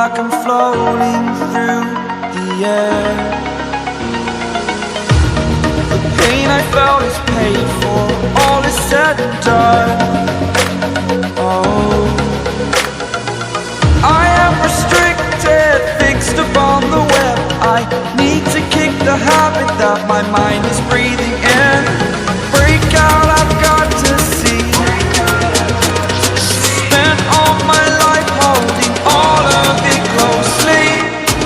like I'm floating through the air. The pain I felt is paid for, all is said and done. Oh, I am restricted, fixed upon the web. I need to kick the habit that my mind is breathing in. Break out, I've got to see. Spent all my life holding all of it closely.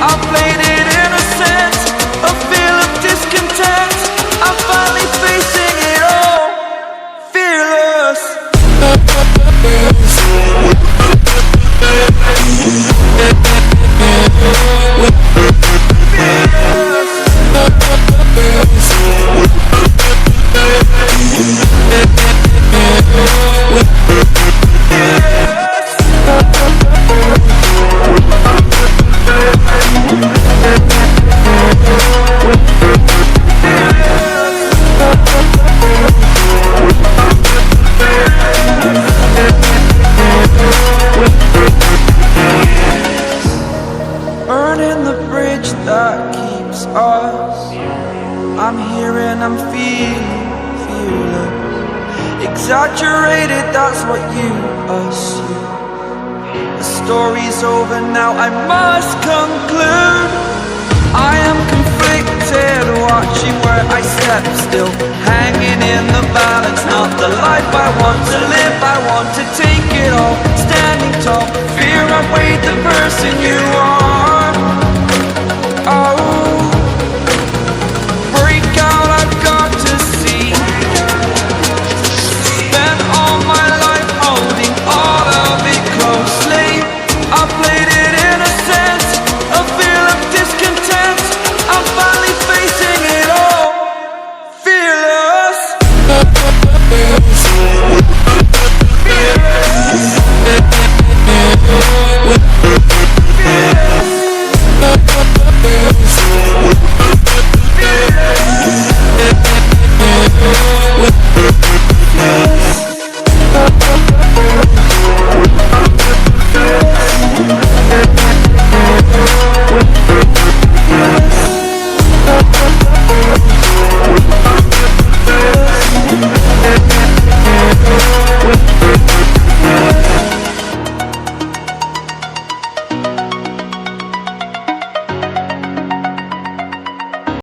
I played it innocent, a feel of discontent. I'm finally facing it all, fearless. Burning the bridge that keeps us. I'm here and I'm feeling fearless. Exaggerated, that's what you assume. The story's over now, I must conclude.